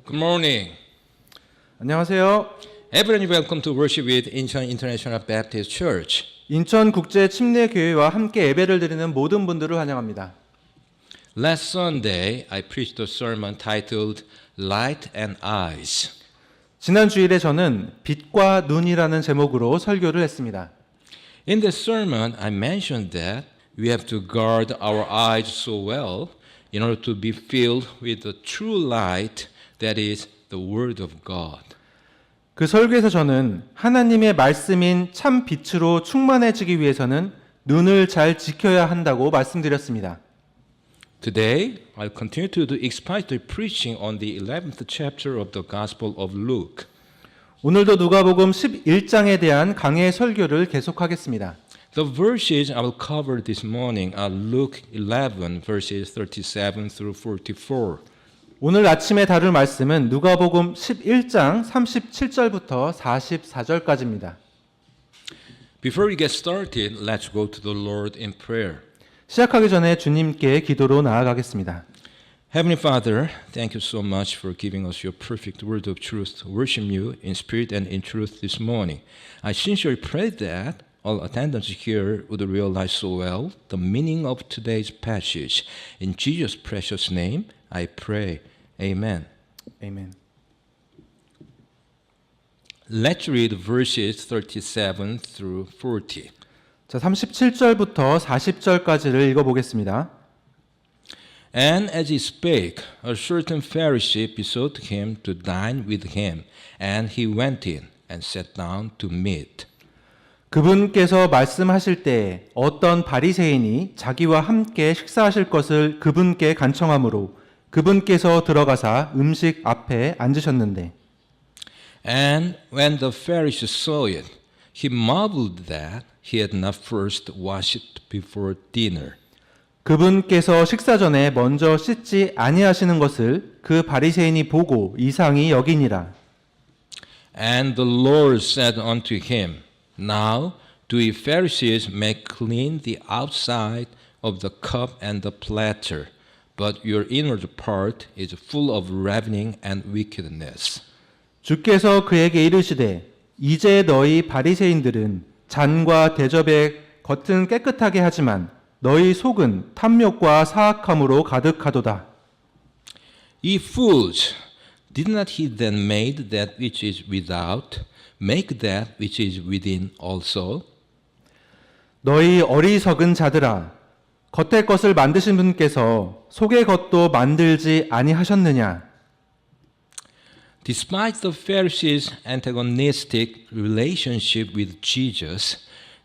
Good morning. 안녕하세요. Everyone welcome to worship with Incheon International Baptist Church. 인천국제침례교회와 함께 예배를 드리는 모든 분들을 환영합니다. Last Sunday, I preached a sermon titled Light and Eyes. 지난 주일에 저는 빛과 눈이라는 제목으로 설교를 했습니다. In the sermon, I mentioned that we have to guard our eyes so well in order to be filled with the true light that is the Word of God. 그 설교에서 저는 하나님의 말씀인 참 빛으로 충만해지기 위해서는 눈을 잘 지켜야 한다고 말씀드렸습니다. Today, I'll continue to do expository preaching on the 11th chapter of the Gospel of Luke. 오늘도 누가복음 11장에 대한 강해 설교를 계속하겠습니다. The verses I will cover this morning are Luke 11 verses 37 through 44. 오늘 아침에 다룰 말씀은 누가복음 11장 37절부터 44절까지입니다. Before we get started, let's go to the Lord in prayer. 시작하기 전에 주님께 기도로 나아가겠습니다. Heavenly Father, thank you so much for giving us your perfect word of truth to worship you in spirit and in truth this morning. I sincerely pray that all attendants here would realize so well the meaning of today's passage. In Jesus' precious name, I pray. Amen. 아멘. Let's read verses 37 through 40. 자, 37절부터 40절까지를 읽어보겠습니다. And as he spake, a certain Pharisee besought him to dine with him, and he went in and sat down to meat. 그분께서 말씀하실 때 어떤 바리새인이 자기와 함께 식사하실 것을 그분께 간청하므로 그분께서 들어가사 음식 앞에 앉으셨는데 And when the Pharisee saw it, he marveled that he had not first washed before dinner. 그분께서 식사 전에 먼저 씻지 아니하시는 것을 그 바리새인이 보고 이상히 여기니라. And the Lord said unto him, Now do ye Pharisees make clean the outside of the cup and the platter, but your inward part is full of ravening and wickedness. 주께서 그에게 이르시되 이제 너희 바리새인들은 잔과 대접의 겉은 깨끗하게 하지만 너희 속은 탐욕과 사악함으로 가득하도다. Ye fools, did not he then made that which is without, make that which is within also? 너희 어리석은 자들아, 겉의 것을 만드신 분께서 속의 것도 만들지 아니하셨느냐? Despite the Pharisees' antagonistic relationship with Jesus,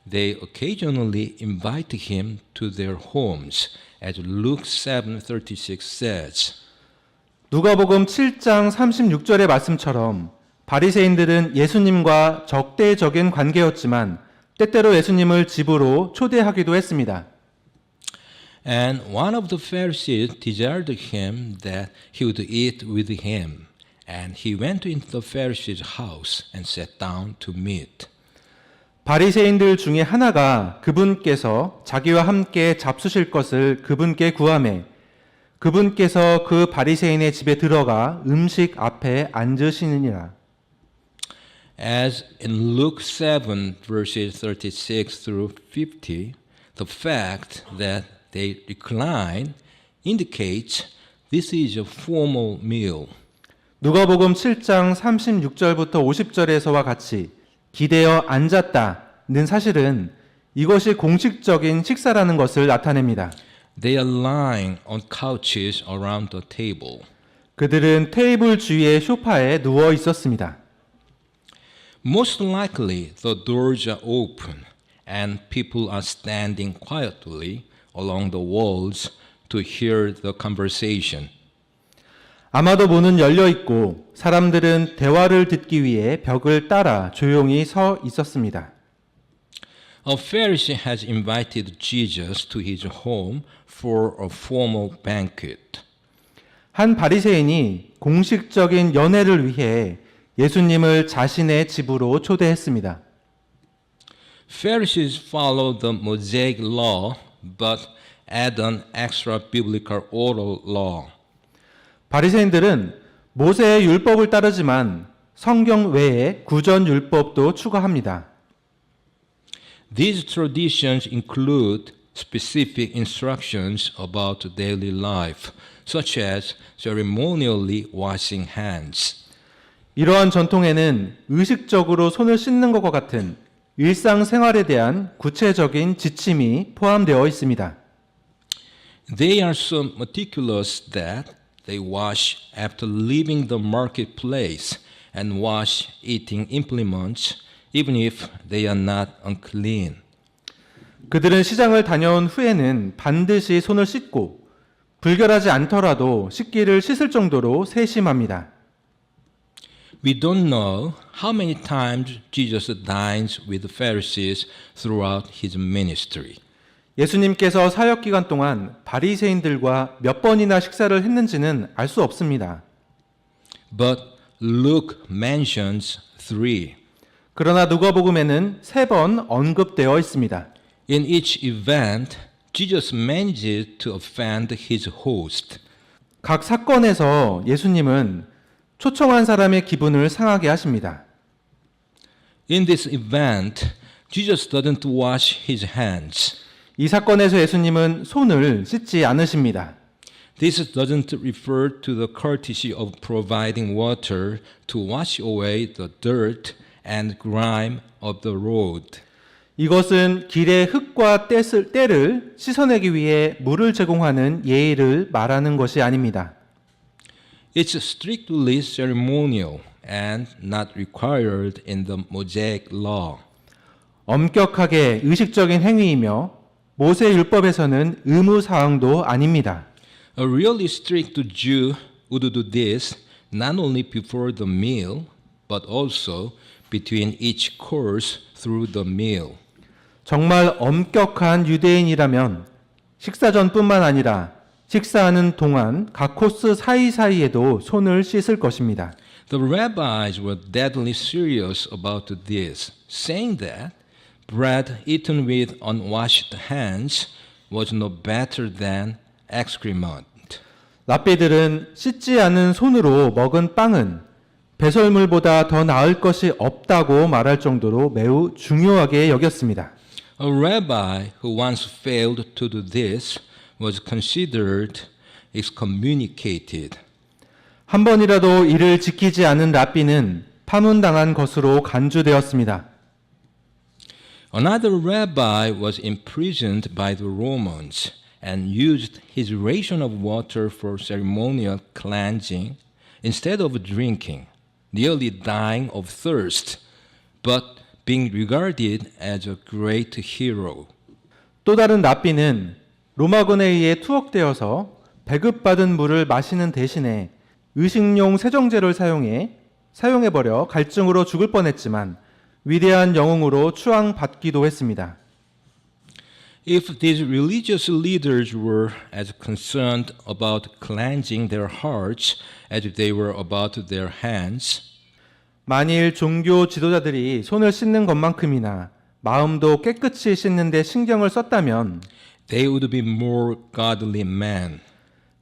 they occasionally invite him to their homes, as Luke 7:36 says. 누가복음 7장 36절의 말씀처럼 바리새인들은 예수님과 적대적인 관계였지만 때때로 예수님을 집으로 초대하기도 했습니다. And one of the Pharisees desired him that he would eat with him, and he went into the Pharisee's house and sat down to meat. 바리새인들 중에 하나가 그분께서 자기와 함께 잡수실 것을 그분께 구하매 그분께서 그 바리새인의 집에 들어가 음식 앞에 앉으시느니라. As in Luke 7 verses 36 through 50, the fact that they recline indicates this is a formal meal. 누가복음 7장 36절부터 50절에서와 같이 기대어 앉았다는 사실은 이것이 공식적인 식사라는 것을 나타냅니다. They are lying on couches around the table. 그들은 테이블 주위의 소파에 누워 있었습니다. Most likely the doors are open and people are standing quietly along the walls to hear the conversation. 아마도 문은 열려 있고 사람들은 대화를 듣기 위해 벽을 따라 조용히 서 있었습니다. A Pharisee has invited Jesus to his home for a formal banquet. 한 바리새인이 공식적인 연회를 위해 예수님을 자신의 집으로 초대했습니다. Pharisees follow the Mosaic law but add an extra biblical oral law. 바리새인들은 모세의 율법을 따르지만 성경 외에 구전 율법도 추가합니다. These traditions include specific instructions about daily life, such as ceremonially washing hands. 이러한 전통에는 의식적으로 손을 씻는 것과 같은 일상생활에 대한 구체적인 지침이 포함되어 있습니다. They are so meticulous that they wash after leaving the marketplace and wash eating implements even if they are not unclean. 그들은 시장을 다녀온 후에는 반드시 손을 씻고 불결하지 않더라도 식기를 씻을 정도로 세심합니다. We don't know how many times Jesus dines with the Pharisees throughout his ministry. 예수님께서 사역 기간 동안 바리새인들과 몇 번이나 식사를 했는지는 알 수 없습니다. But Luke mentions 3. 그러나 누가복음에는 3번 언급되어 있습니다. In each event, Jesus manages to offend his host. 각 사건에서 예수님은 초청한 사람의 기분을 상하게 하십니다. In this event, Jesus doesn't wash his hands. 이 사건에서 예수님은 손을 씻지 않으십니다. This doesn't refer to the courtesy of providing water to wash away the dirt and grime of the road. 이것은 길의 흙과 때를 씻어내기 위해 물을 제공하는 예의를 말하는 것이 아닙니다. It's strictly ceremonial and not required in the Mosaic law. 엄격하게 의식적인 행위이며 모세 율법에서는 의무 사항도 아닙니다. A really strict Jew would do this not only before the meal, but also between each course through the meal. 정말 엄격한 유대인이라면 식사 전뿐만 아니라 식사하는 동안 각 코스 사이사이에도 손을 씻을 것입니다. The rabbis were deadly serious about this, saying that bread eaten with unwashed hands was no better than excrement. 랍비들은 씻지 않은 손으로 먹은 빵은 배설물보다 더 나을 것이 없다고 말할 정도로 매우 중요하게 여겼습니다. A rabbi who once failed to do this was considered excommunicated. 한 번이라도 이를 지키지 않은 랍비는 파문당한 것으로 간주되었습니다. Another rabbi was imprisoned by the Romans and used his ration of water for ceremonial cleansing instead of drinking, nearly dying of thirst, but being regarded as a great hero. 또 다른 랍비는 로마군에 의해 투옥되어서 배급받은 물을 마시는 대신에 의식용 세정제를 사용해버려 갈증으로 죽을 뻔했지만 위대한 영웅으로 추앙받기도 했습니다. If these religious leaders were as concerned about cleansing their hearts as they were about their hands, 만일 종교 지도자들이 손을 씻는 것만큼이나 마음도 깨끗이 씻는 데 신경을 썼다면 they would be more godly men.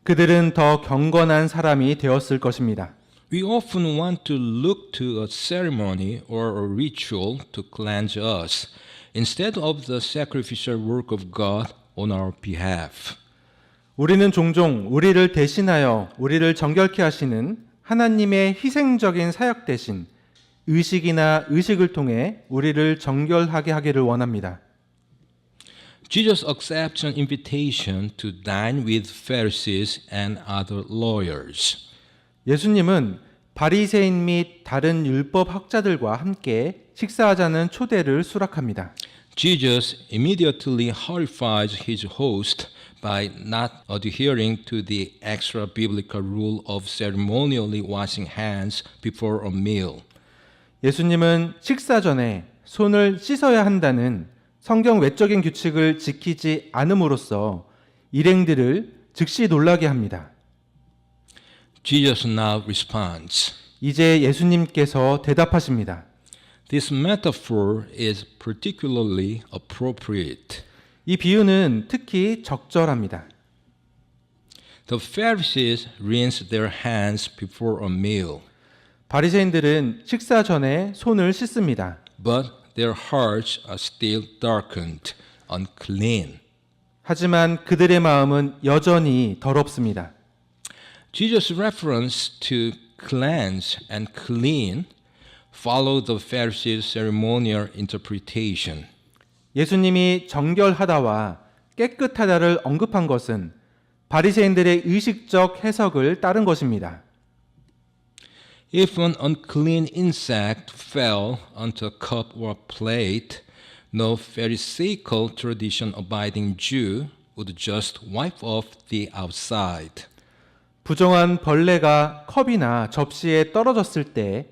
그들은 더 경건한 사람이 되었을 것입니다. We often want to look to a ceremony or a ritual to cleanse us instead of the sacrificial work of God on our behalf. 우리는 종종 우리를 대신하여 우리를 정결케 하시는 하나님의 희생적인 사역 대신 의식이나 의식을 통해 우리를 정결하게 하기를 원합니다. Jesus accepts an invitation to dine with Pharisees and other lawyers. 예수님은 바리새인 및 다른 율법 학자들과 함께 식사하자는 초대를 수락합니다. Jesus immediately horrifies his host by not adhering to the extra biblical rule of ceremonially washing hands before a meal. 예수님은 식사 전에 손을 씻어야 한다는 성경 외적인 규칙을 지키지 않음으로써 일행들을 즉시 놀라게 합니다. Jesus now responds. 이제 예수님께서 대답하십니다. This metaphor is particularly appropriate. 이 비유는 특히 적절합니다. The Pharisees rinsed their hands before a meal, 바리새인들은 식사 전에 손을 씻습니다. but their hearts are still darkened, unclean. 하지만 그들의 마음은 여전히 더럽습니다. Jesus' reference to cleanse and clean followed the Pharisees' ceremonial interpretation. 예수님이 정결하다와 깨끗하다를 언급한 것은 바리새인들의 의식적 해석을 따른 것입니다. If an unclean insect fell onto a cup or plate, no Pharisaical tradition abiding Jew would just wipe off the outside. 부정한 벌레가 컵이나 접시에 떨어졌을 때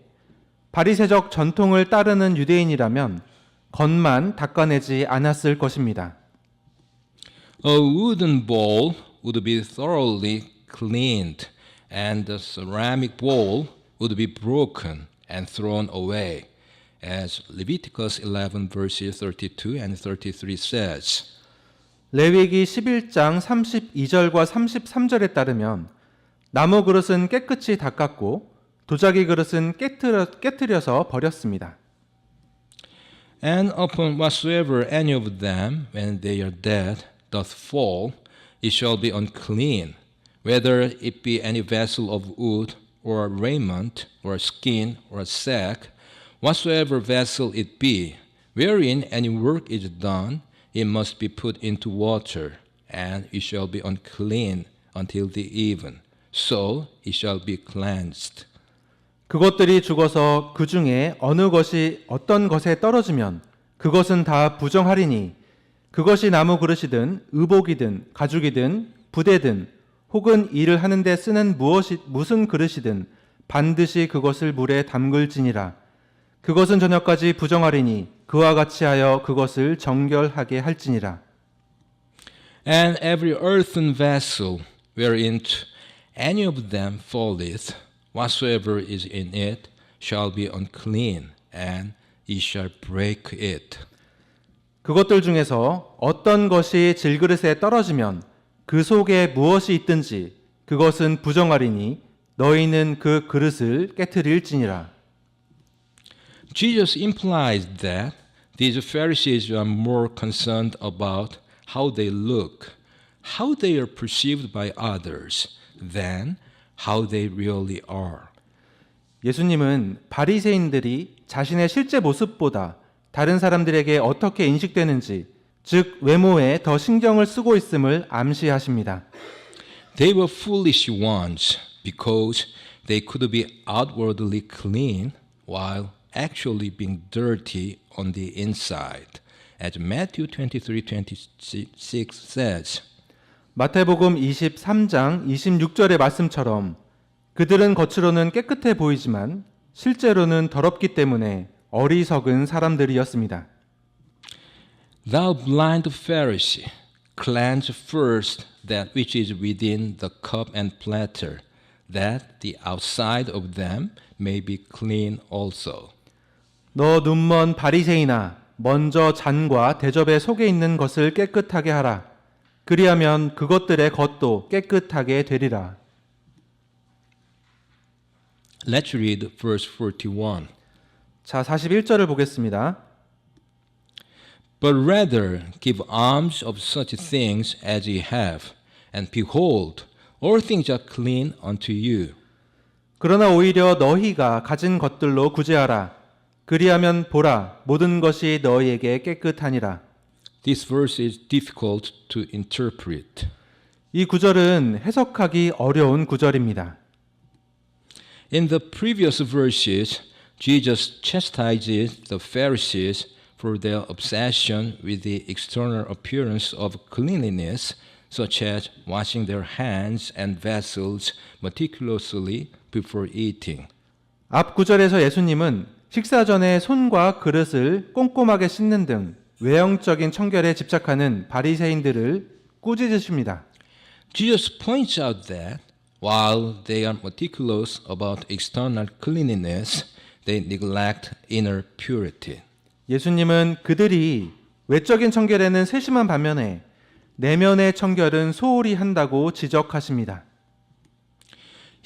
바리새적 전통을 따르는 유대인이라면 겉만 닦아내지 않았을 것입니다. A wooden bowl would be thoroughly cleaned, and the ceramic bowl would be broken and thrown away, as Leviticus 11 verses 32 and 33 says. 레위기 11장 32절과 33절에 따르면 나무 그릇은 깨끗이 닦았고 도자기 그릇은 깨트려서 버렸습니다. And upon whatsoever any of them, when they are dead, doth fall, it shall be unclean, whether it be any vessel of wood, or raiment, or skin, or sack, whatsoever vessel it be, wherein any work is done, it must be put into water, and it shall be unclean until the even. So it shall be cleansed. 그것들이 죽어서 그 중에 어느 것이 어떤 것에 떨어지면 그것은 다 부정하리니 그것이 나무 그릇이든 의복이든 가죽이든 부대든 혹은 일을 하는 데 쓰는 무슨 그릇이든 반드시 그것을 물에 담글지니라. 그것은 저녁까지 부정하리니 그와 같이 하여 그것을 정결하게 할지니라. And every earthen vessel wherein any of them falleth, whatsoever is in it shall be unclean, and ye shall break it. 그것들 중에서 어떤 것이 질그릇에 떨어지면 그 속에 무엇이 있든지 그것은 부정하리니 너희는 그 그릇을 깨트릴지니라. Jesus implies that these Pharisees are more concerned about how they look, how they are perceived by others, than how they really are. 예수님은 바리새인들이 자신의 실제 모습보다 다른 사람들에게 어떻게 인식되는지, 즉 외모에 더 신경을 쓰고 있음을 암시하십니다. They were foolish ones because they could be outwardly clean while actually being dirty on the inside. As Matthew 23:26 says. 마태복음 23장 26절의 말씀처럼 그들은 겉으로는 깨끗해 보이지만 실제로는 더럽기 때문에 어리석은 사람들이었습니다. Thou blind Pharisee, cleanse first that which is within the cup and platter, that the outside of them may be clean also. 너 눈먼 바리새인아, 먼저 잔과 대접의 속에 있는 것을 깨끗하게 하라. 그리하면 그것들의 겉도 깨끗하게 되리라. Let's read verse 41. 자, 41절을 보겠습니다. But rather give alms of such things as ye have, and behold, all things are clean unto you. 그러나 오히려 너희가 가진 것들로 구제하라. 그리하면 보라, 모든 것이 너희에게 깨끗하니라. This verse is difficult to interpret. 이 구절은 해석하기 어려운 구절입니다. In the previous verses, Jesus chastises the Pharisees for their obsession with the external appearance of cleanliness, such as washing their hands and vessels meticulously before eating. 앞 구절에서 예수님은 식사 전에 손과 그릇을 꼼꼼하게 씻는 등 외형적인 청결에 집착하는 바리새인들을 꾸짖으십니다. Jesus points out that while they are meticulous about external cleanliness, they neglect inner purity. 예수님은 그들이 외적인 청결에는 세심한 반면에 내면의 청결은 소홀히 한다고 지적하십니다.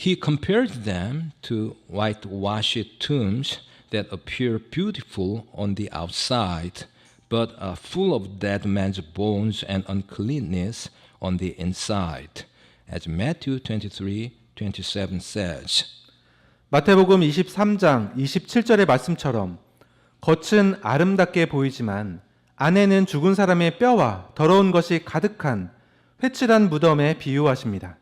He compared them to whitewashed tombs that appear beautiful on the outside, but are full of dead men's bones and uncleanness on the inside, as Matthew 23:27 says. 마태복음 23장 27절의 말씀처럼 겉은 아름답게 보이지만 안에는 죽은 사람의 뼈와 더러운 것이 가득한 회칠한 무덤에 비유하십니다.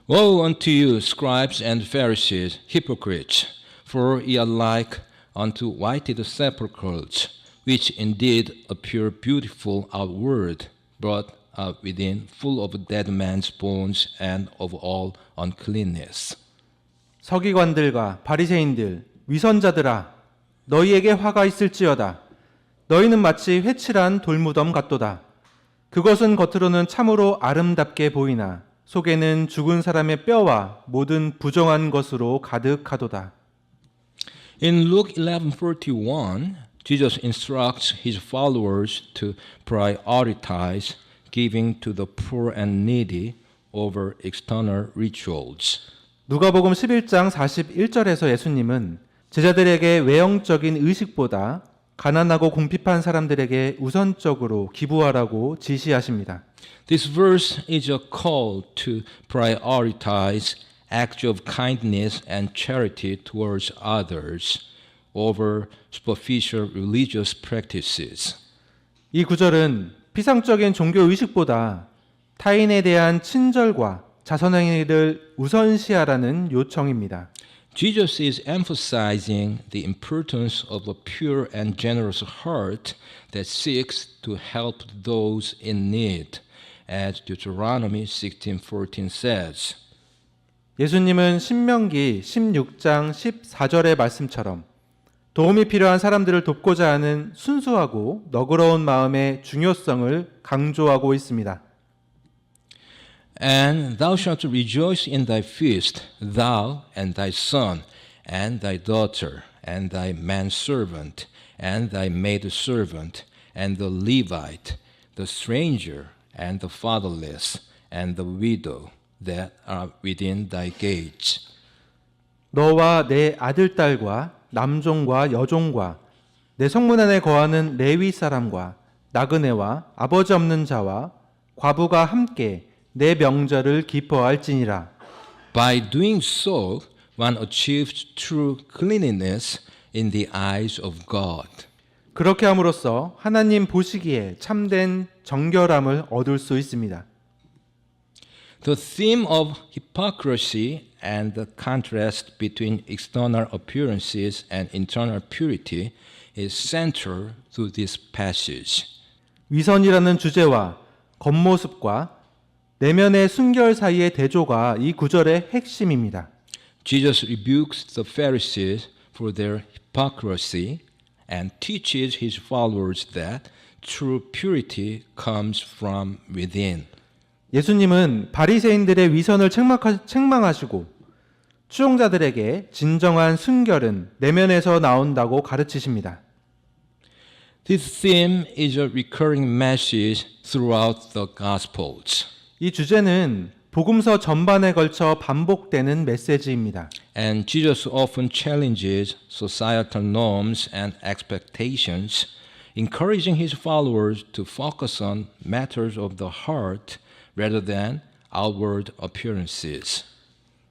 Woe unto you, scribes and Pharisees, hypocrites! For ye are like unto whited sepulchres, which indeed appear beautiful outward, but are within full of dead men's bones and of all uncleanness. 서기관들과 바리새인들, 위선자들아, 너희에게 화가 있을지어다. 너희는 마치 회칠한 돌무덤 같도다. 그것은 겉으로는 참으로 아름답게 보이나 속에는 죽은 사람의 뼈와 모든 부정한 것으로 가득하도다. In Luke 11:41, Jesus instructs his followers to prioritize giving to the poor and needy over external rituals. 누가복음 11장 41절에서 예수님은 제자들에게 외형적인 의식보다 가난하고 궁핍한 사람들에게 우선적으로 기부하라고 지시하십니다. This verse is a call to prioritize acts of kindness and charity towards others over superficial religious practices. 이 구절은 피상적인 종교 의식보다 타인에 대한 친절과 자선행위를 우선시하라는 요청입니다. Jesus is emphasizing the importance of a pure and generous heart that seeks to help those in need, as Deuteronomy 16:14 says. 예수님은 신명기 16장 14절의 말씀처럼 도움이 필요한 사람들을 돕고자 하는 순수하고 너그러운 마음의 중요성을 강조하고 있습니다. And thou shalt rejoice in thy feast, thou and thy son, and thy daughter, and thy manservant, and thy maidservant, and the Levite, the stranger, and the fatherless, and the widow that are within thy gates. 너와 내 아들 딸과 남종과 여종과 내 성문 안에 거하는 레위 사람과 나그네와 아버지 없는 자와 과부가 함께 내 명절을 기뻐할지니라. By doing so, one achieves true cleanliness in the eyes of God. 그렇게 함으로써 하나님 보시기에 참된 정결함을 얻을 수 있습니다. The theme of hypocrisy and the contrast between external appearances and internal purity is central to this passage. 위선이라는 주제와 겉모습과 내면의 순결 사이의 대조가 이 구절의 핵심입니다. Jesus rebukes the Pharisees for their hypocrisy and teaches his followers that true purity comes from within. 예수님은 바리새인들의 위선을 책망하시고 추종자들에게 진정한 순결은 내면에서 나온다고 가르치십니다. This theme is a recurring message throughout the Gospels. 이 주제는 복음서 전반에 걸쳐 반복되는 메시지입니다. And Jesus often challenges societal norms and expectations, encouraging his followers to focus on matters of the heart rather than outward appearances.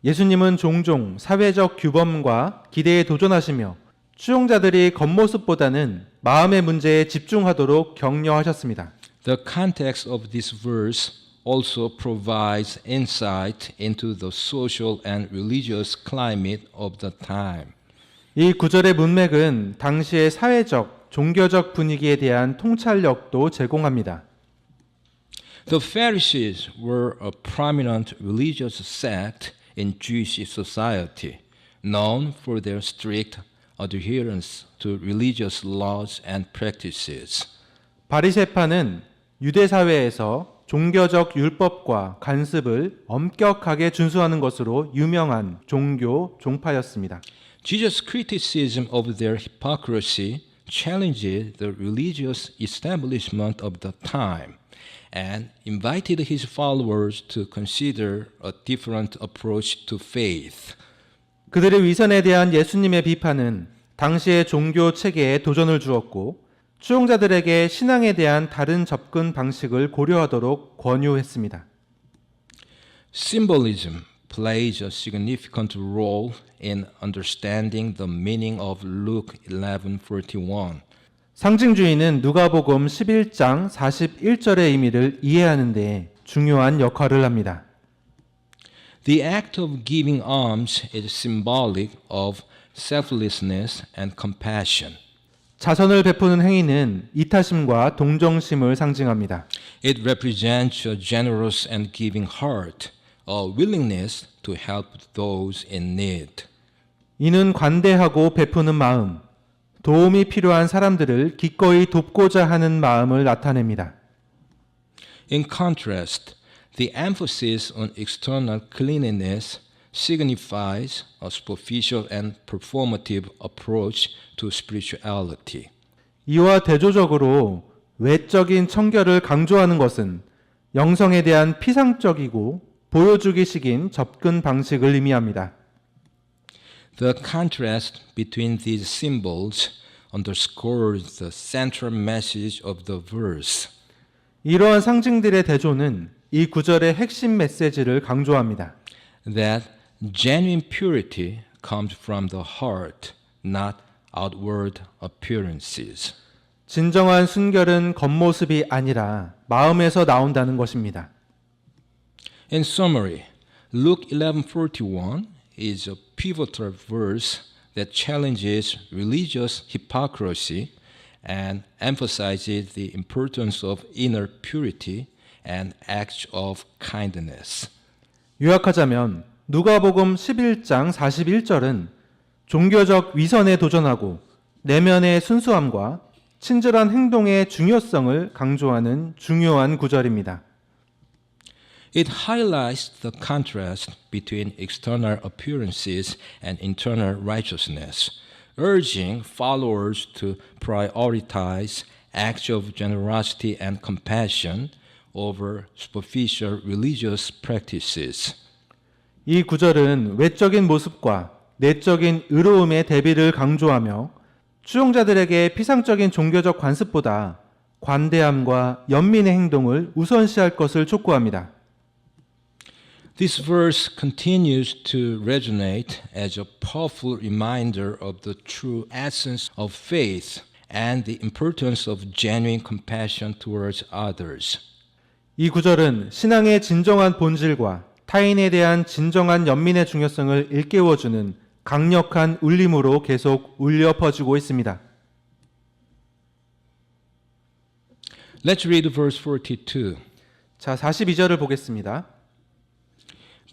예수님은 종종 사회적 규범과 기대에 도전하시며 추종자들이 겉모습보다는 마음의 문제에 집중하도록 격려하셨습니다. The context of this verse also provides insight into the social and religious climate of the time. 이 구절의 문맥은 당시의 사회적, 종교적 분위기에 대한 통찰력도 제공합니다. The Pharisees were a prominent religious sect in Jewish society, known for their strict adherence to religious laws and practices. 바리새파는 유대 사회에서 종교적 율법과 관습을 엄격하게 준수하는 것으로 유명한 종교 종파였습니다. Jesus' criticism of their hypocrisy challenged the religious establishment of the time and invited his followers to consider a different approach to faith. 그들의 위선에 대한 예수님의 비판은 당시의 종교 체계에 도전을 주었고 수용자들에게 신앙에 대한 다른 접근 방식을 고려하도록 권유했습니다. Symbolism plays a significant role in understanding the meaning of Luke 11:41. 상징주의는 누가복음 11장 41절의 의미를 이해하는 데 중요한 역할을 합니다. The act of giving alms is symbolic of selflessness and compassion. 자선을 베푸는 행위는 이타심과 동정심을 상징합니다. It represents a generous and giving heart, a willingness to help those in need. 이는 관대하고 베푸는 마음, 도움이 필요한 사람들을 기꺼이 돕고자 하는 마음을 나타냅니다. In contrast, the emphasis on external cleanliness signifies a superficial and performative approach to spirituality. 이와 대조적으로 외적인 청결을 강조하는 것은 영성에 대한 피상적이고 보여주기식인 접근 방식을 의미합니다. The contrast between these symbols underscores the central message of the verse. 이러한 상징들의 대조는 이 구절의 핵심 메시지를 강조합니다. That genuine purity comes from the heart, not outward appearances. 진정한 순결은 겉모습이 아니라 마음에서 나온다는 것입니다. In summary, Luke 11:41 is a pivotal verse that challenges religious hypocrisy and emphasizes the importance of inner purity and acts of kindness. 요약하자면 누가복음 11장 41절은 종교적 위선에 도전하고 내면의 순수함과 친절한 행동의 중요성을 강조하는 중요한 구절입니다. It highlights the contrast between external appearances and internal righteousness, urging followers to prioritize acts of generosity and compassion over superficial religious practices. 이 구절은 외적인 모습과 내적인 의로움의 대비를 강조하며 수용자들에게 피상적인 종교적 관습보다 관대함과 연민의 행동을 우선시할 것을 촉구합니다. This verse continues to resonate as a powerful reminder of the true essence of faith and the importance of genuine compassion towards others. 이 구절은 신앙의 진정한 본질과 타인에 대한 진정한 연민의 중요성을 일깨워주는 강력한 울림으로 계속 울려 퍼지고 있습니다. Let's read verse 42. 자, 42절을 보겠습니다.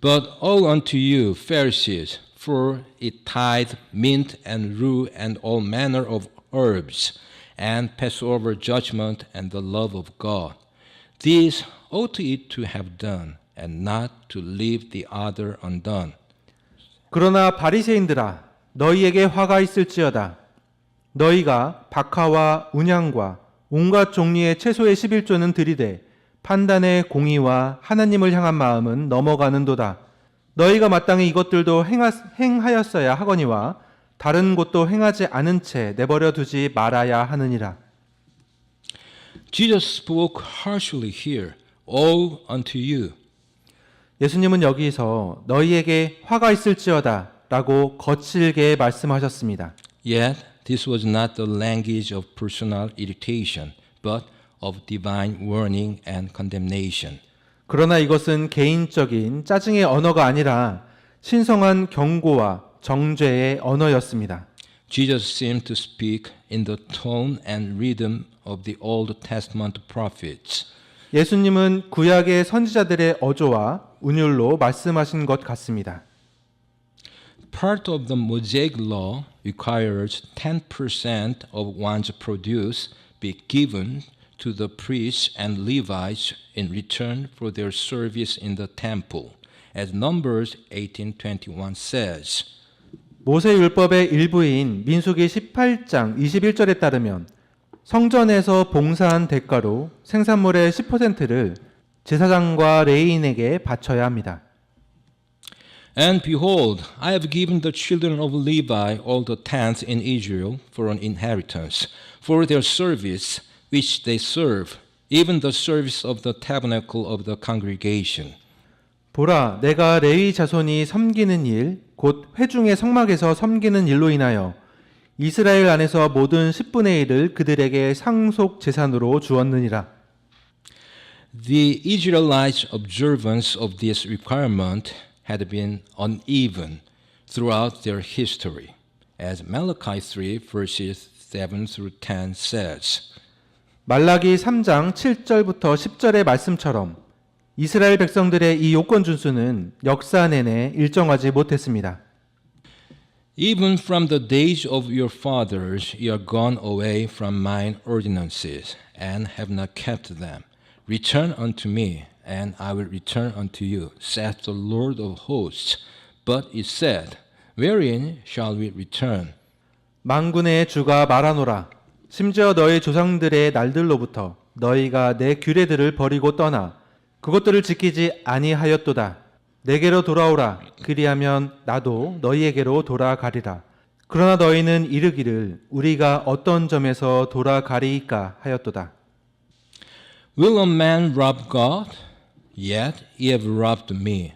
But woe unto you, Pharisees, for it tithe mint and rue and all manner of herbs, and pass over judgment and the love of God. These ought it to have done, and not to leave the other undone. 그러나 바리새인들아 너희에게 화가 있을지어다. 너희가 박하와 운향과 온갖 종류의 채소의 11조는 들이되 판단의 공의와 하나님을 향한 마음은 넘어가는도다. 너희가 마땅히 이것들도 행하였어야 하거니와 다른 곳도 행하지 않은 채 내버려 두지 말아야 하느니라. Jesus spoke harshly here, woe unto you. 예수님은 여기서 너희에게 화가 있을지어다 라고 거칠게 말씀하셨습니다. Yet this was not the language of personal irritation, but of divine warning and condemnation. 그러나 이것은 개인적인 짜증의 언어가 아니라 신성한 경고와 정죄의 언어였습니다. Jesus seemed to speak in the tone and rhythm of the Old Testament prophets. 예수님은 구약의 선지자들의 어조와 운율로 말씀하신 것 같습니다. Part of the Mosaic law requires 10% of one's produce be given to the priests and Levites in return for their service in the temple, as Numbers 18:21 says. 모세 율법의 일부인 민수기 18장 21절에 따르면 성전에서 봉사한 대가로 생산물의 10%를 제사장과 레위인에게 바쳐야 합니다. And behold, I have given the children of Levi all the tenth in Israel for an inheritance, for their service which they serve, even the service of the tabernacle of the congregation. 보라, 내가 레위 자손이 섬기는 일, 곧 회중의 성막에서 섬기는 일로 인하여 이스라엘 안에서 모든 10분의 1을 그들에게 상속 재산으로 주었느니라. The Israelites' observance of this requirement had been uneven throughout their history, as Malachi 3 verses 7 through 10 says. 말라기 3장 7절부터 10절의 말씀처럼 이스라엘 백성들의 이 요건 준수는 역사 내내 일정하지 못했습니다. Even from the days of your fathers you are gone away from mine ordinances, and have not kept them. Return unto me, and I will return unto you, saith the Lord of hosts. But it said, Wherein shall we return? 만군의 주가 말하노라. 심지어 너희 조상들의 날들로부터 너희가 내 규례들을 버리고 떠나 그것들을 지키지 아니하였도다. 내게로 돌아오라. 그리하면 나도 너희에게로 돌아가리라. 그러나 너희는 이르기를 우리가 어떤 점에서 돌아가리이까 하였도다. Will a man rob God? Yet ye have robbed me.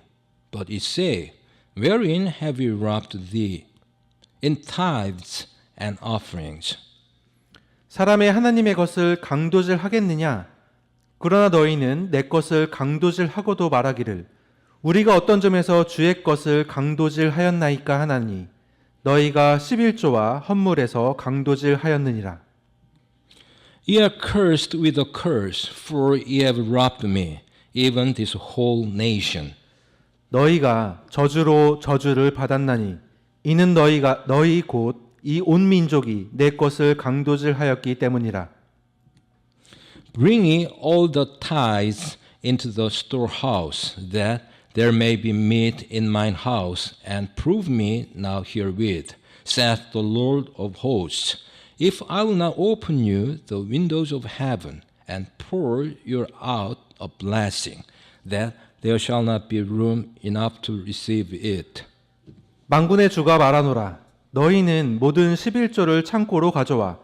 But ye say, Wherein have we robbed thee? In tithes and offerings. 사람의 하나님의 것을 강도질 하겠느냐? 그러나 너희는 내 것을 강도질 하고도 말하기를 우리가 어떤 점에서 주의 것을 강도질 하였나이까 하나니 너희가 11조와 헌물에서 강도질 하였느니라. Ye are cursed with a curse, for ye have robbed me, even this whole nation. 너희가 저주로 저주를 받았나니 이는 너희 곧 이 온 민족이 내 것을 강도질하였기 때문이라. Bring ye all the tithes into the storehouse, that there may be meat in mine house, and prove me now herewith, saith the Lord of hosts, if I will not open you the windows of heaven, and pour you out a blessing, that there shall not be room enough to receive it. 만군의 주가 말하노라. 너희는 모든 11조를 창고로 가져와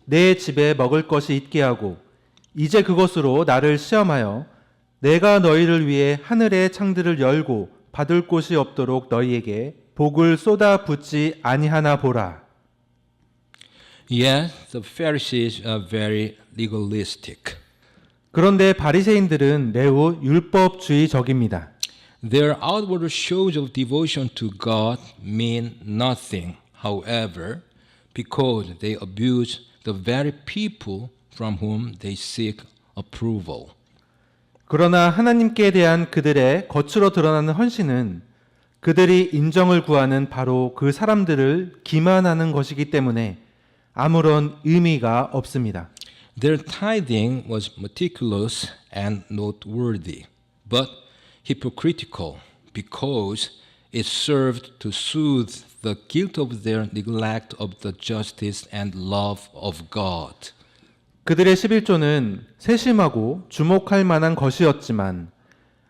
내 집에 먹을 것이 있게 하고 이제 그것으로 나를 시험하여 내가 너희를 위해 하늘의 창들을 열고 받을 곳이 없도록 너희에게 복을 쏟아 붓지 아니하나 보라. Yet the Pharisees are very legalistic. 그런데 바리새인들은 매우 율법주의적입니다. Their outward shows of devotion to God mean nothing, however, because they abuse the very people from whom they seek approval. 그러나 하나님께 대한 그들의 겉으로 드러나는 헌신은 그들이 인정을 구하는 바로 그 사람들을 기만하는 것이기 때문에 아무런 의미가 없습니다. Their tithing was meticulous and noteworthy, but hypocritical because it served to soothe the guilt of their neglect of the justice and love of God. 그들의 11조는 세심하고 주목할 만한 것이었지만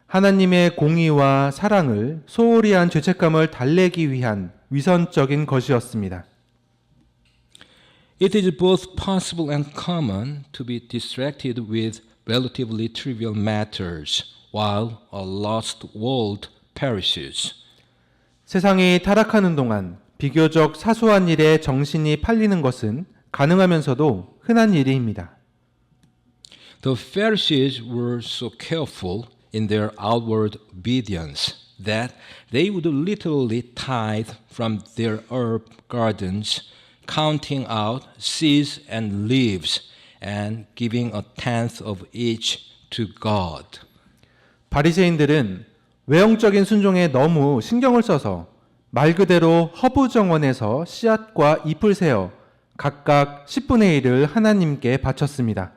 하나님의 공의와 사랑을 소홀히 한 죄책감을 달래기 위한 위선적인 것이었습니다. It is both possible and common to be distracted with relatively trivial matters while a lost world perishes. 세상이 타락하는 동안 비교적 사소한 일에 정신이 팔리는 것은 가능하면서도 흔한 일입니다. The Pharisees were so careful in their outward obedience that they would literally tithe from their herb gardens, counting out seeds and leaves and giving a tenth of each to God. 바리새인들은 외형적인 순종에 너무 신경을 써서 말 그대로 허브 정원에서 씨앗과 잎을 세어 각각 10분의 1을 하나님께 바쳤습니다.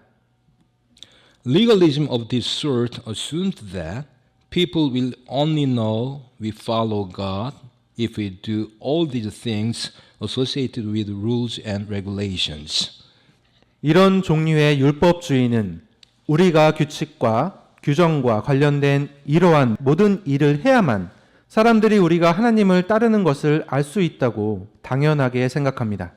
Legalism of this sort assumed that people will only know we follow God if we do all these things associated with rules and regulations. 이런 종류의 율법주의는 우리가 규칙과 규정과 관련된 이러한 모든 일을 해야만 사람들이 우리가 하나님을 따르는 것을 알 수 있다고 당연하게 생각합니다.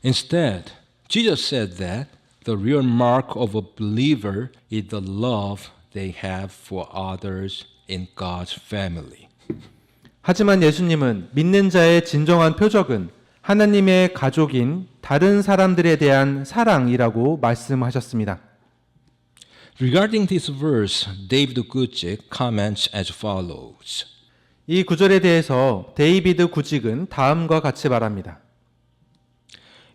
Instead, Jesus said that the real mark of a believer is the love they have for others in God's family. 하지만 예수님은 믿는 자의 진정한 표적은 하나님의 가족인 다른 사람들에 대한 사랑이라고 말씀하셨습니다. Regarding this verse, David Guzik comments as follows. 이 구절에 대해서 데이비드 구직은 다음과 같이 말합니다.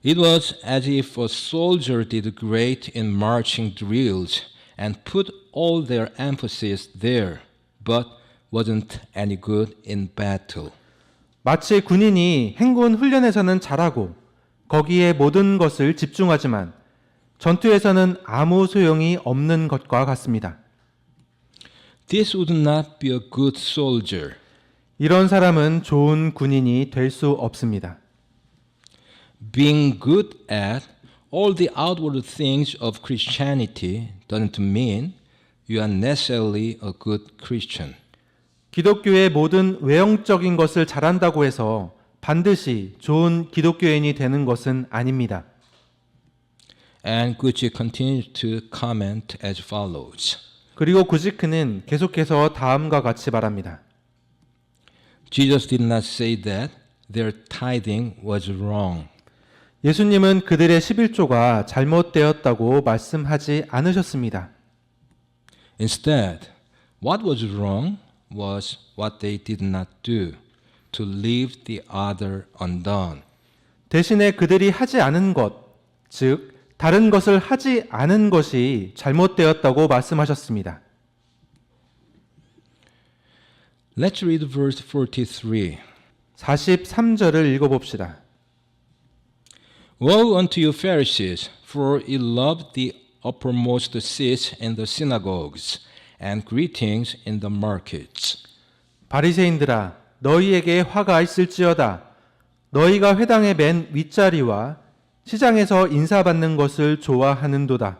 It was as if a soldier did great in marching drills and put all their emphasis there, but wasn't any good in battle. 마치 군인이 행군 훈련에서는 잘하고 거기에 모든 것을 집중하지만 전투에서는 아무 소용이 없는 것과 같습니다. This would not be a good soldier. 이런 사람은 좋은 군인이 될 수 없습니다. Being good at all the outward things of Christianity doesn't mean you are necessarily a good Christian. 기독교의 모든 외형적인 것을 잘한다고 해서 반드시 좋은 기독교인이 되는 것은 아닙니다. And Gucci continued to comment as follows. 그리고 구지크는 계속해서 다음과 같이 말합니다. Jesus did not say that their tithing was wrong. 예수님은 그들의 11조가 잘못되었다고 말씀하지 않으셨습니다. Instead, what was wrong was what they did not do, to leave the other undone. 대신에 그들이 하지 않은 것, 즉 다른 것을 하지 않은 것이 잘못되었다고 말씀하셨습니다. Let's read verse 43. 43절을 읽어봅시다. Woe unto you Pharisees, for ye love the uppermost seats in the synagogues, and greetings in the markets. 바리새인들아, 너희에게 화가 있을지어다. 너희가 회당의 맨 윗자리와 시장에서 인사받는 것을 좋아하는도다.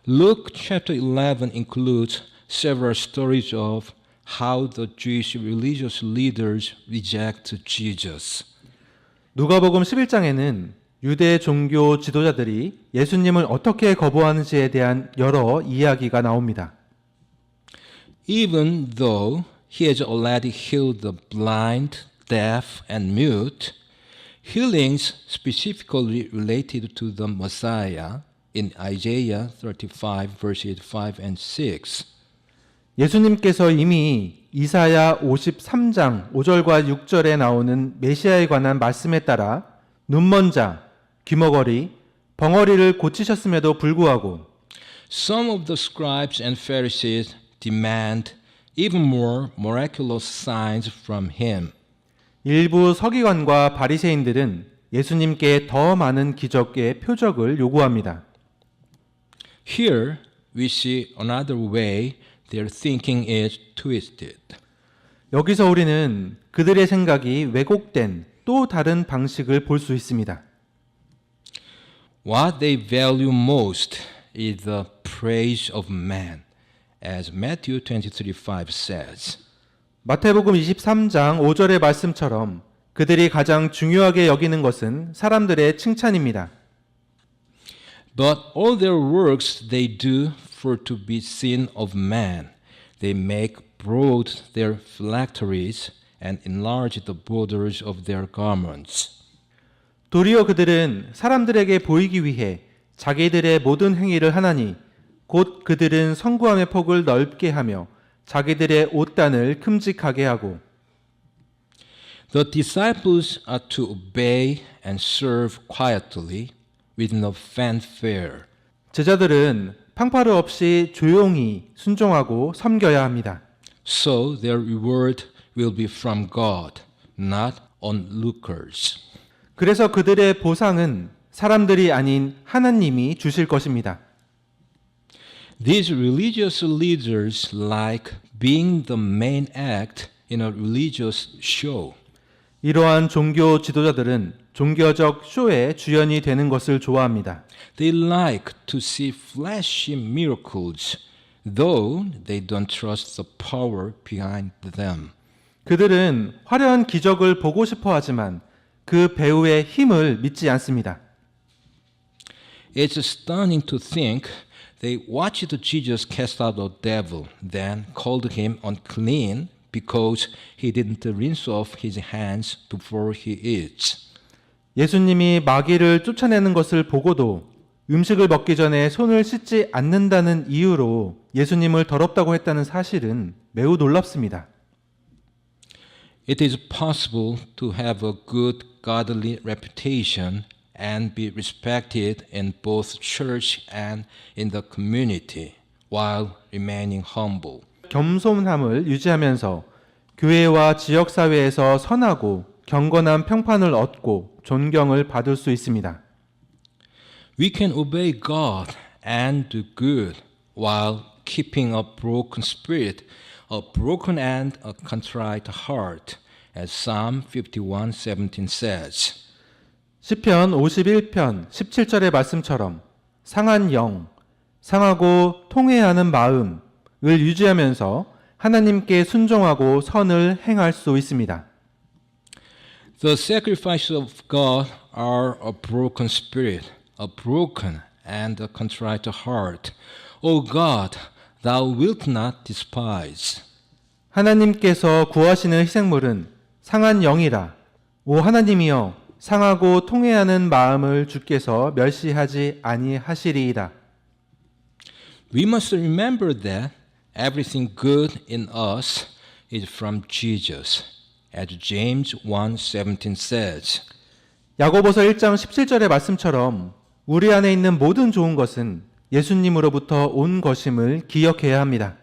Luke chapter 11 includes several stories of how the Jewish religious leaders reject Jesus. 누가복음 11장에는 유대 종교 지도자들이 예수님을 어떻게 거부하는지에 대한 여러 이야기가 나옵니다. Even though he has already healed the blind, deaf, and mute, healings specifically related to the Messiah in Isaiah 35 verses 5 and 6. 예수님께서 이미 이사야 53장 5절과 6절에 나오는 메시아에 관한 말씀에 따라 눈먼 자, 귀머거리, 벙어리를 고치셨음에도 불구하고 Some of the scribes and Pharisees demand even more miraculous signs from him. 일부 서기관과 바리새인들은 예수님께 더 많은 기적의 표적을 요구합니다. Here we see another way their thinking is twisted. 여기서 우리는 그들의 생각이 왜곡된 또 다른 방식을 볼 수 있습니다. What they value most is the praise of man, as Matthew 23:5 says. 마태복음 23장 5절의 말씀처럼 그들이 가장 중요하게 여기는 것은 사람들의 칭찬입니다. But all their works they do for to be seen of man. They make broad their phylacteries and enlarge the borders of their garments. 도리어 그들은 사람들에게 보이기 위해 자기들의 모든 행위를 하나니 곧 그들은 성구함의 폭을 넓게 하며 자기들의 옷단을 큼직하게 하고 The disciples are to obey and serve quietly with no fanfare. 제자들은 팡파르 없이 조용히 순종하고 섬겨야 합니다. So their reward will be from God, not onlookers. 그래서 그들의 보상은 사람들이 아닌 하나님이 주실 것입니다. These religious leaders like being the main act in a religious show. 이러한 종교 지도자들은 종교적 쇼의 주연이 되는 것을 좋아합니다. They like to see flashy miracles, though they don't trust the power behind them. 그들은 화려한 기적을 보고 싶어 하지만 그 배우의 힘을 믿지 않습니다. It's stunning to think they watched Jesus cast out a devil, then called him unclean because he didn't rinse off his hands before he eats. 예수님이 마귀를 쫓아내는 것을 보고도 음식을 먹기 전에 손을 씻지 않는다는 이유로 예수님을 더럽다고 했다는 사실은 매우 놀랍습니다. It is possible to have a good godly reputation and be respected in both church and in the community while remaining humble. 겸손함을 유지하면서 교회와 지역사회에서 선하고 경건한 평판을 얻고 존경을 받을 수 있습니다. We can obey God and do good while keeping a broken spirit, a broken and a contrite heart, as Psalm 51:17 says. 시편 51편 17절의 말씀처럼 상한 영, 상하고 통회하는 마음을 유지하면서 하나님께 순종하고 선을 행할 수 있습니다. The sacrifices of God are a broken spirit, a broken and a contrite heart. O God, thou wilt not despise. 하나님께서 구하시는 희생물은 상한 영이라. 오 하나님이여, 상하고 통회하는 마음을 주께서 멸시하지 아니하시리이다. We must remember that everything good in us is from Jesus, as James 1:17 says. 야고보서 1장 17절의 말씀처럼 우리 안에 있는 모든 좋은 것은 예수님으로부터 온 것임을 기억해야 합니다.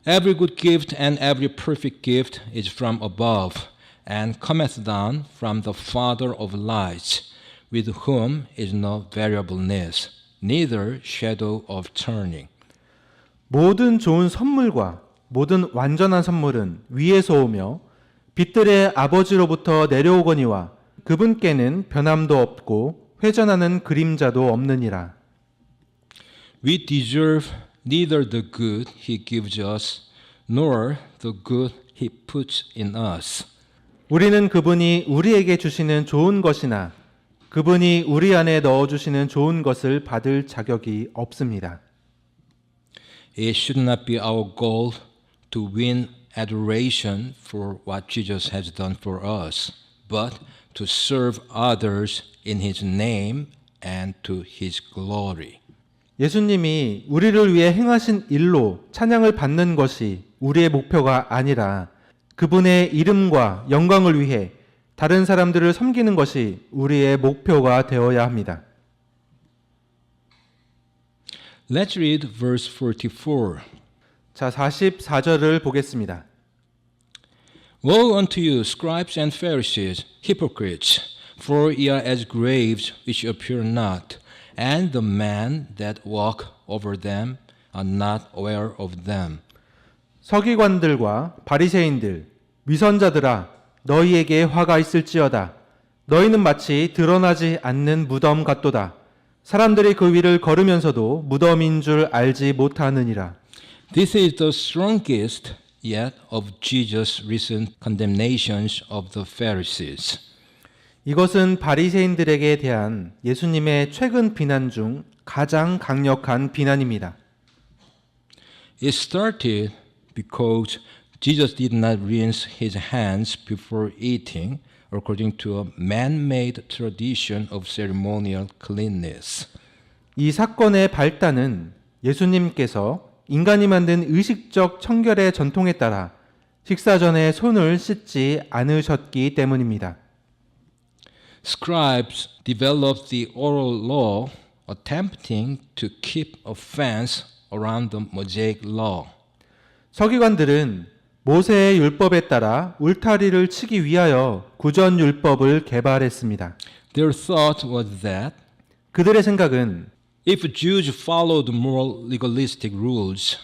Every good gift and every perfect gift is from above, and cometh down from the Father of lights, with whom is no variableness, neither shadow of turning. 모든 좋은 선물과 모든 완전한 선물은 위에서 오며 빛들의 아버지로부터 내려오거니와 그분께는 변함도 없고 회전하는 그림자도 없느니라. We deserve neither the good he gives us, nor the good he puts in us. 우리는 그분이 우리에게 주시는 좋은 것이나 그분이 우리 안에 넣어주시는 좋은 것을 받을 자격이 없습니다. It should not be our goal to win adoration for what Jesus has done for us, but to serve others in his name and to his glory. 예수님이 우리를 위해 행하신 일로 찬양을 받는 것이 우리의 목표가 아니라 그분의 이름과 영광을 위해 다른 사람들을 섬기는 것이 우리의 목표가 되어야 합니다. Let's read verse 44. 자, 44절을 보겠습니다. Woe unto you, scribes and Pharisees, hypocrites, for ye are as graves which appear not, and the men that walk over them are not aware of them. 서기관들과 바리새인들, 위선자들아, 너희에게 화가 있을지어다. 너희는 마치 드러나지 않는 무덤 같도다. 사람들이 그 위를 걸으면서도 무덤인 줄 알지 못하느니라. This is the strongest yet of Jesus' recent condemnations of the Pharisees. 이것은 바리새인들에게 대한 예수님의 최근 비난 중 가장 강력한 비난입니다. It started because Jesus did not rinse his hands before eating, according to a man-made tradition of ceremonial cleanness. 이 사건의 발단은 예수님께서 인간이 만든 의식적 청결의 전통에 따라 식사 전에 손을 씻지 않으셨기 때문입니다. Scribes developed the oral law, attempting to keep a fence around the Mosaic law. 서기관들은 모세의 율법에 따라 울타리를 치기 위하여 구전 율법을 개발했습니다. Their thought was that 그들의 생각은 if Jews followed more legalistic rules,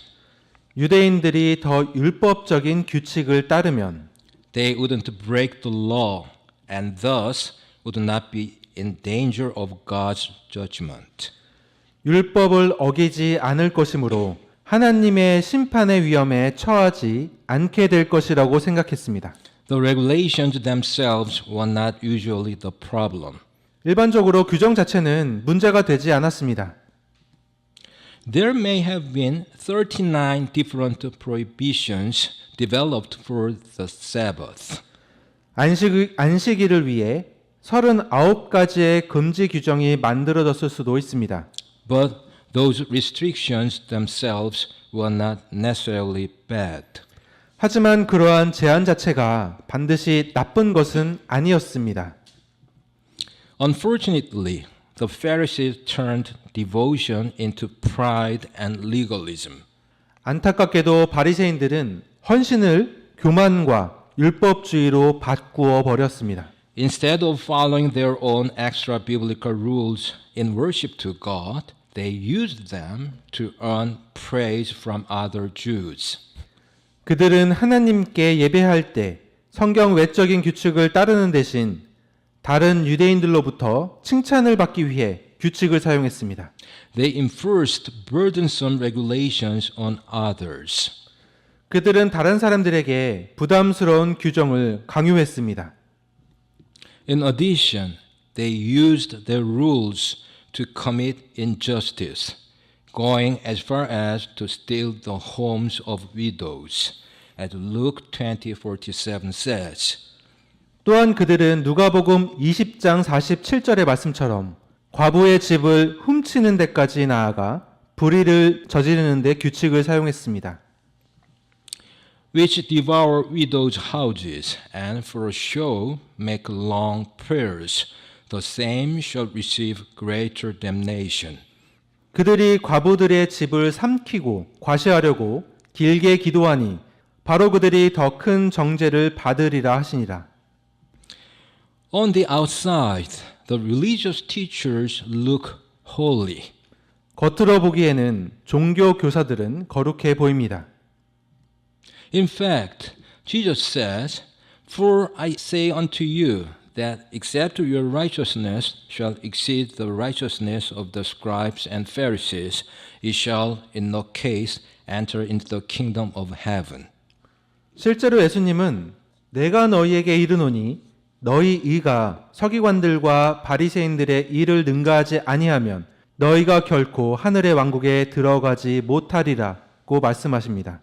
유대인들이 더 율법적인 규칙을 따르면 they wouldn't break the law and thus would not be in danger of God's judgment. 율법을 어기지 않을 것이므로 하나님의 심판의 위험에 처하지 않게 될 것이라고 생각했습니다. The regulations themselves were not usually the problem. 일반적으로 규정 자체는 문제가 되지 않았습니다. There may have been 39 different prohibitions developed for the Sabbath. 안식일을 위해 39가지의 금지 규정이 만들어졌을 수도 있습니다. But those restrictions themselves were not necessarily bad. 하지만 그러한 제한 자체가 반드시 나쁜 것은 아니었습니다. Unfortunately, the Pharisees turned devotion into pride and legalism. 안타깝게도 바리새인들은 헌신을 교만과 율법주의로 바꾸어 버렸습니다. Instead of following their own extra biblical rules in worship to God, they used them to earn praise from other Jews. 그들은 하나님께 예배할 때 성경 외적인 규칙을 따르는 대신 다른 유대인들로부터 칭찬을 받기 위해 규칙을 사용했습니다. They enforced burdensome regulations on others. 그들은 다른 사람들에게 부담스러운 규정을 강요했습니다. In addition, they used their rules to commit injustice, going as far as to steal the homes of widows, as Luke 20:47 says. 또한 그들은 누가복음 20장 47절의 말씀처럼 과부의 집을 훔치는 데까지 나아가 불의를 저지르는 데 규칙을 사용했습니다. Which devour widows' houses, and for a show make long prayers, the same shall receive greater damnation. 그들이 과부들의 집을 삼키고 과시하려고 길게 기도하니 바로 그들이 더 큰 정죄를 받으리라 하시니라. On the outside, the religious teachers look holy. 겉으로 보기에는 종교 교사들은 거룩해 보입니다. In fact, Jesus says, For I say unto you, that except your righteousness shall exceed the righteousness of the scribes and Pharisees, ye shall in no case enter into the kingdom of heaven. 실제로 예수님은 내가 너희에게 이르노니 너희 의가 서기관들과 바리새인들의 일을 능가하지 아니하면 너희가 결코 하늘의 왕국에 들어가지 못하리라고 말씀하십니다.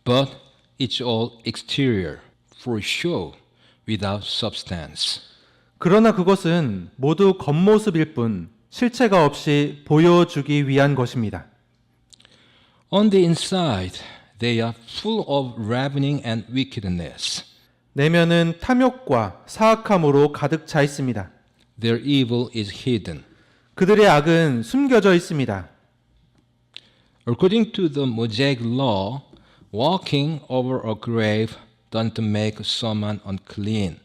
But it's all exterior, for show, without substance. 그러나 그것은 모두 겉모습일 뿐 실체가 없이 보여주기 위한 것입니다. On the inside, they are full of ravening and wickedness. 내면은 탐욕과 사악함으로 가득 차 있습니다. Their evil is hidden. 그들의 악은 숨겨져 있습니다. According to the Mosaic law, walking over a grave doesn't make someone unclean.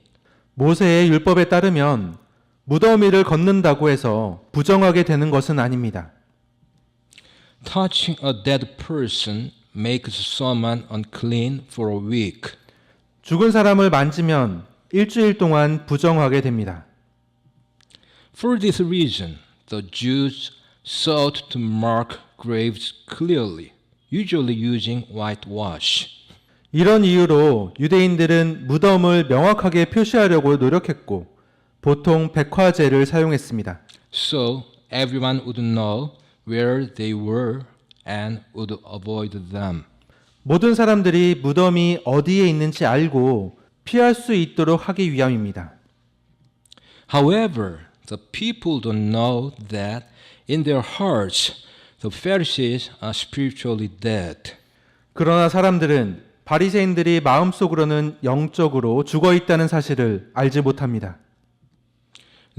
모세의 율법에 따르면 무덤 위를 걷는다고 해서 부정하게 되는 것은 아닙니다. Touching a dead person makes someone unclean for a week. 죽은 사람을 만지면 일주일 동안 부정하게 됩니다. For this reason, the Jews sought to mark graves clearly, usually using whitewash. 이런 이유로 유대인들은 무덤을 명확하게 표시하려고 노력했고 보통 백화제를 사용했습니다. So everyone would know where they were and would avoid them. 모든 사람들이 무덤이 어디에 있는지 알고 피할 수 있도록 하기 위함입니다. However, the people don't know that in their hearts the Pharisees are spiritually dead. 그러나 사람들은 바리새인들이 마음속으로는 영적으로 죽어 있다는 사실을 알지 못합니다.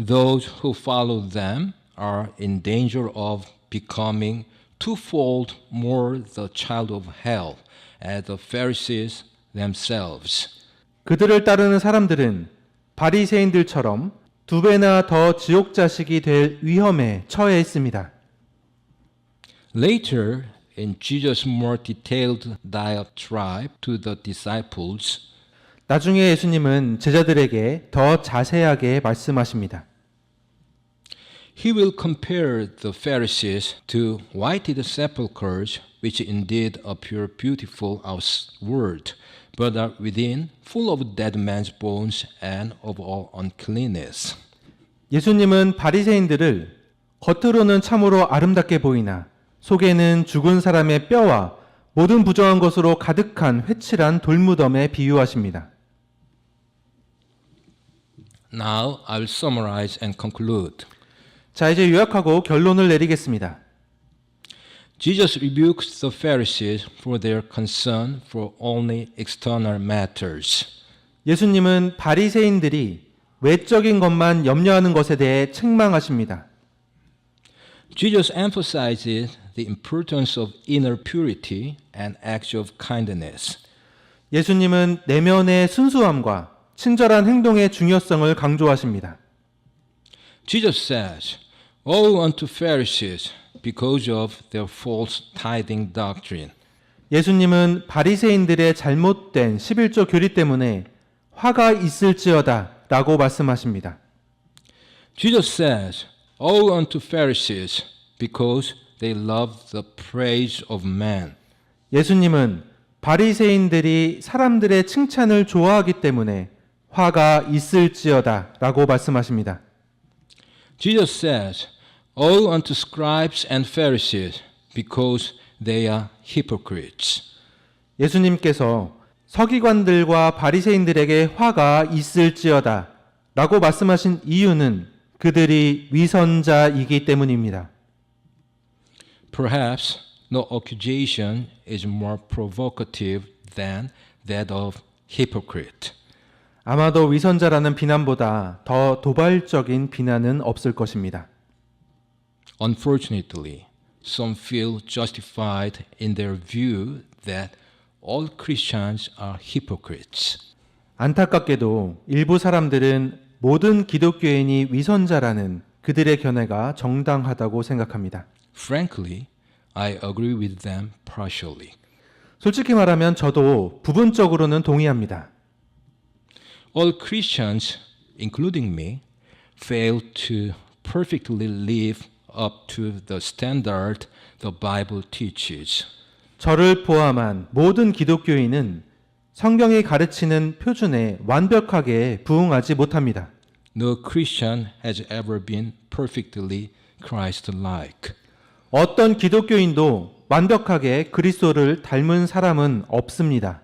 Those who follow them are in danger of becoming twofold more the child of hell as the Pharisees themselves. 그들을 따르는 사람들은 바리새인들처럼 두 배나 더 지옥 자식이 될 위험에 처해 있습니다. Later, in Jesus' more detailed diatribe to the disciples, 나중에 예수님은 제자들에게 더 자세하게 말씀하십니다. He will compare the Pharisees to whited sepulchres, which indeed appear beautiful outward, but are within full of dead men's bones and of all uncleanness. 예수님은 바리새인들을 겉으로는 참으로 아름답게 보이나 속에는 죽은 사람의 뼈와 모든 부정한 것으로 가득한 회칠한 돌무덤에 비유하십니다. Now I will summarize and conclude. 자, 이제 요약하고 결론을 내리겠습니다. Jesus rebukes the Pharisees for their concern for only external matters. 예수님은 바리새인들이 외적인 것만 염려하는 것에 대해 책망하십니다. Jesus emphasizes the importance of inner purity and acts of kindness. 예수님은 내면의 순수함과 친절한 행동의 중요성을 강조하십니다. Jesus says, "Woe unto Pharisees because of their false tithing doctrine." 예수님은 바리새인들의 잘못된 11조 교리 때문에 화가 있을지어다 라고 말씀하십니다. Jesus says, "Woe unto Pharisees because they love the praise of man." 예수님은 바리새인들이 사람들의 칭찬을 좋아하기 때문에 화가 있을지어다 라고 말씀하십니다. Jesus says, "Woe unto scribes and Pharisees because they are hypocrites." 예수님께서 서기관들과 바리새인들에게 화가 있을지어다 라고 말씀하신 이유는 그들이 위선자이기 때문입니다. Perhaps no accusation is more provocative than that of hypocrite. 아마도 위선자라는 비난보다 더 도발적인 비난은 없을 것입니다. Unfortunately, some feel justified in their view that all Christians are hypocrites. 안타깝게도 일부 사람들은 모든 기독교인이 위선자라는 그들의 견해가 정당하다고 생각합니다. Frankly, I agree with them partially. 솔직히 말하면 저도 부분적으로는 동의합니다. All Christians, including me, fail to perfectly live up to the standard the Bible teaches. 저를 포함한 모든 기독교인은 성경이 가르치는 표준에 완벽하게 부응하지 못합니다. No Christian has ever been perfectly Christ-like. 어떤 기독교인도 완벽하게 그리스도를 닮은 사람은 없습니다.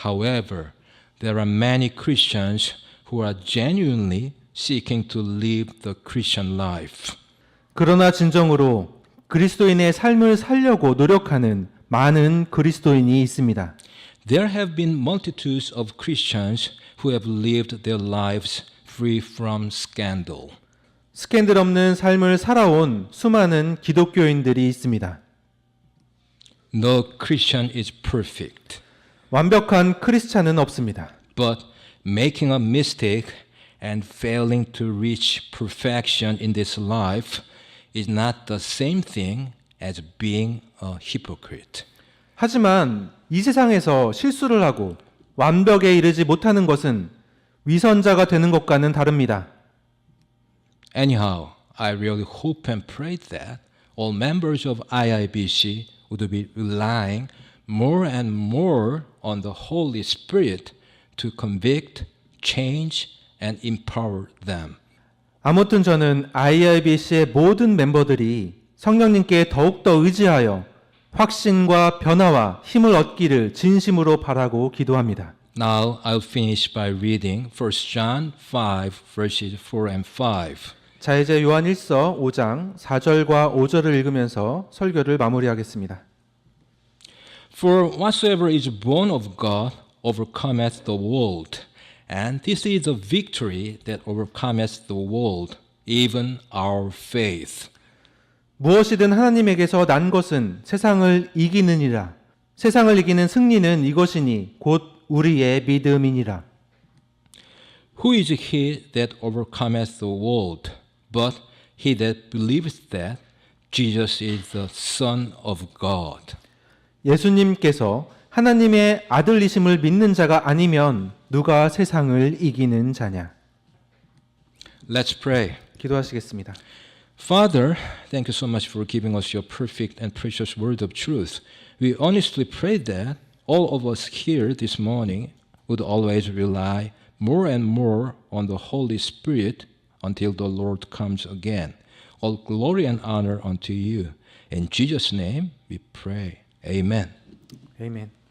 However, there are many Christians who are genuinely seeking to live the Christian life. 그러나 진정으로 그리스도인의 삶을 살려고 노력하는 많은 그리스도인이 있습니다. There have been multitudes of Christians who have lived their lives free from scandal. 스캔들 없는 삶을 살아온 수많은 기독교인들이 있습니다. No Christian is perfect, 완벽한 크리스찬은 없습니다. but making a mistake and failing to reach perfection in this life is not the same thing as being a hypocrite. 하지만 이 세상에서 실수를 하고 완벽에 이르지 못하는 것은 위선자가 되는 것과는 다릅니다. Anyhow, I really hope and pray that all members of IIBC would be relying more and more on the Holy Spirit to convict, change, and empower them. 아무튼 저는 IIBC의 모든 멤버들이 성령님께 더욱더 의지하여 확신과 변화와 힘을 얻기를 진심으로 바라고 기도합니다. Now I'll finish by reading 1 John 5 verses 4 and 5. 자, 이제 요한 1서 5장 4절과 5절을 읽으면서 설교를 마무리하겠습니다. For whatsoever is born of God overcometh the world, and this is the victory that overcometh the world, even our faith. 무엇이든 하나님에게서 난 것은 세상을 이기느니라. 세상을 이기는 승리는 이것이니 곧 우리의 믿음이니라. Who is he that overcometh the world, but he that believeth that Jesus is the Son of God? 예수님께서 하나님의 아들이심을 믿는 자가 아니면 누가 세상을 이기는 자냐? Let's pray. 기도하시겠습니다. Father, thank you so much for giving us your perfect and precious word of truth. We honestly pray that all of us here this morning would always rely more and more on the Holy Spirit until the Lord comes again. All glory and honor unto you. In Jesus' name we pray. Amen. 아멘.